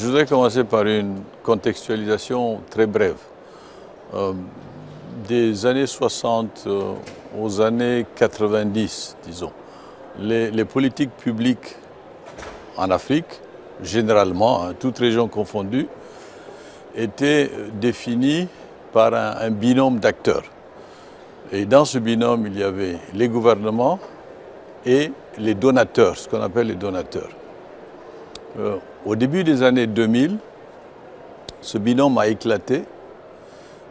voudrais commencer par une contextualisation très brève. Des années 60 aux années 90, disons, les politiques publiques en Afrique, généralement, toutes régions confondues, étaient définies par un binôme d'acteurs. Et dans ce binôme, il y avait les gouvernements et les donateurs, ce qu'on appelle les donateurs. Au début des années 2000, ce binôme a éclaté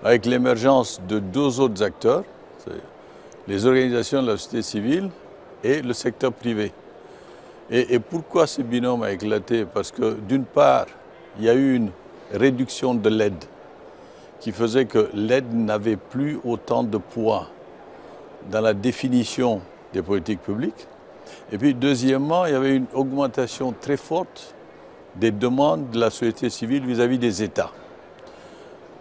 avec l'émergence de deux autres acteurs, les organisations de la société civile et le secteur privé. Et pourquoi ce binôme a éclaté? Parce que d'une part, il y a eu une réduction de l'aide qui faisait que l'aide n'avait plus autant de poids dans la définition des politiques publiques. Et puis deuxièmement, il y avait une augmentation très forte des demandes de la société civile vis-à-vis des États.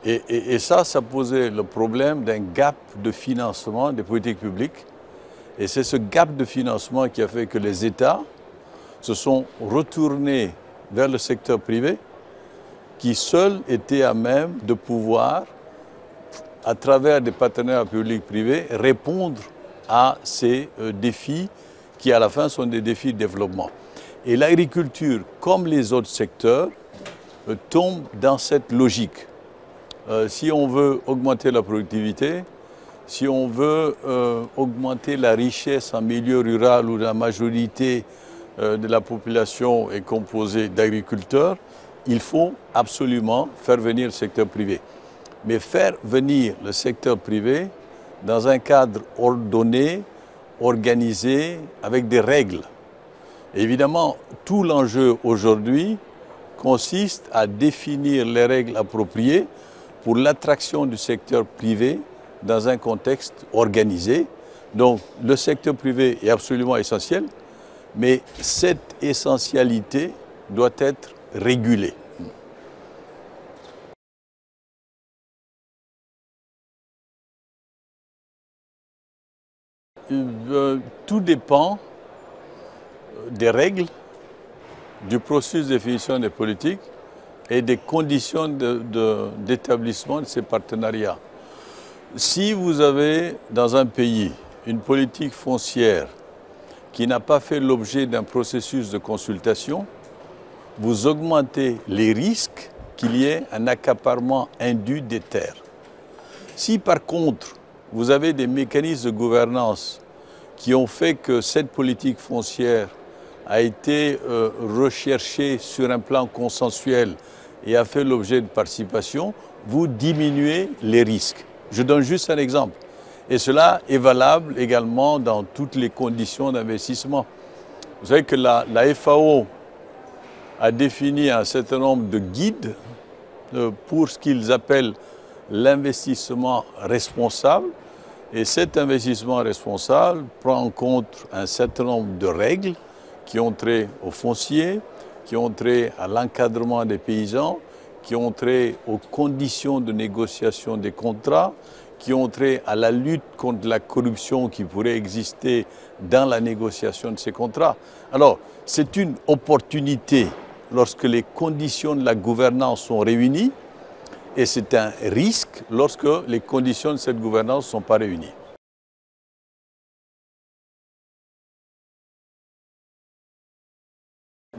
Et ça posait le problème d'un gap de financement des politiques publiques. Et c'est ce gap de financement qui a fait que les États se sont retournés vers le secteur privé, qui seul était à même de pouvoir, à travers des partenaires publics-privés, répondre à ces défis qui, à la fin, sont des défis de développement. Et l'agriculture, comme les autres secteurs, tombe dans cette logique. Si on veut augmenter la productivité, si on veut augmenter la richesse en milieu rural où la majorité de la population est composée d'agriculteurs, il faut absolument faire venir le secteur privé. Mais faire venir le secteur privé dans un cadre ordonné, organisé, avec des règles. Et évidemment, tout l'enjeu aujourd'hui consiste à définir les règles appropriées pour l'attraction du secteur privé dans un contexte organisé. Donc le secteur privé est absolument essentiel, mais cette essentialité doit être régulée. Tout dépend des règles, du processus de définition des politiques et des conditions d'établissement de ces partenariats. Si vous avez dans un pays une politique foncière qui n'a pas fait l'objet d'un processus de consultation, vous augmentez les risques qu'il y ait un accaparement indu des terres. Si par contre, vous avez des mécanismes de gouvernance qui ont fait que cette politique foncière a été recherchée sur un plan consensuel et a fait l'objet de participation, vous diminuez les risques. Je donne juste un exemple. Et cela est valable également dans toutes les conditions d'investissement. Vous savez que la FAO a défini un certain nombre de guides pour ce qu'ils appellent l'investissement responsable. Et cet investissement responsable prend en compte un certain nombre de règles qui ont trait au foncier, qui ont trait à l'encadrement des paysans, qui ont trait aux conditions de négociation des contrats, qui ont trait à la lutte contre la corruption qui pourrait exister dans la négociation de ces contrats. Alors, c'est une opportunité lorsque les conditions de la gouvernance sont réunies, et c'est un risque lorsque les conditions de cette gouvernance ne sont pas réunies.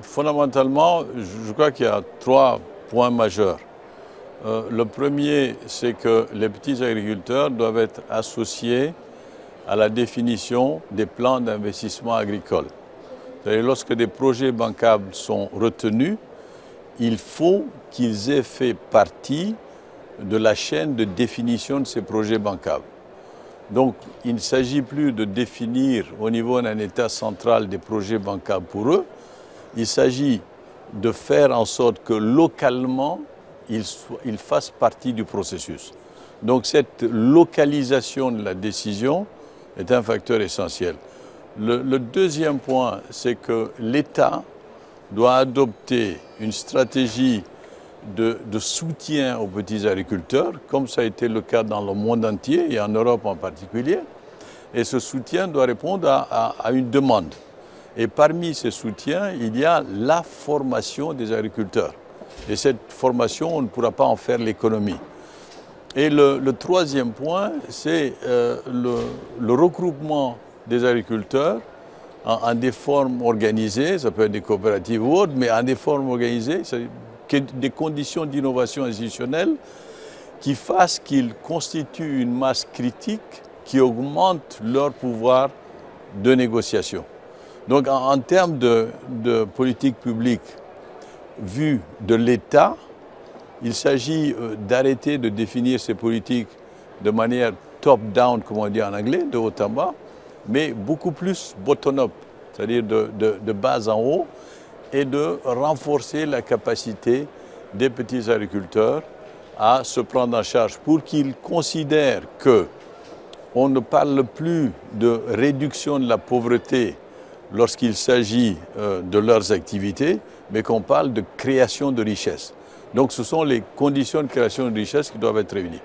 Fondamentalement, je crois qu'il y a trois points majeurs. Le premier, c'est que les petits agriculteurs doivent être associés à la définition des plans d'investissement agricole. C'est-à-dire, lorsque des projets bancables sont retenus, il faut qu'ils aient fait partie de la chaîne de définition de ces projets bancables. Donc, il ne s'agit plus de définir au niveau d'un État central des projets bancables pour eux, il s'agit de faire en sorte que localement, ils fassent partie du processus. Donc cette localisation de la décision est un facteur essentiel. Le deuxième point, c'est que l'État doit adopter une stratégie de soutien aux petits agriculteurs, comme ça a été le cas dans le monde entier et en Europe en particulier. Et ce soutien doit répondre à une demande. Et parmi ces soutiens, il y a la formation des agriculteurs. Et cette formation, on ne pourra pas en faire l'économie. Et le troisième point, c'est le regroupement des agriculteurs en des formes organisées, ça peut être des coopératives ou autres, mais en des formes organisées, des conditions d'innovation institutionnelle qui fassent qu'ils constituent une masse critique qui augmente leur pouvoir de négociation. Donc en termes de politique publique vue de l'État, il s'agit d'arrêter de définir ces politiques de manière top-down, comme on dit en anglais, de haut en bas, mais beaucoup plus bottom-up, c'est-à-dire de bas en haut, et de renforcer la capacité des petits agriculteurs à se prendre en charge pour qu'ils considèrent qu'on ne parle plus de réduction de la pauvreté lorsqu'il s'agit de leurs activités, mais qu'on parle de création de richesse. Donc ce sont les conditions de création de richesse qui doivent être réunies.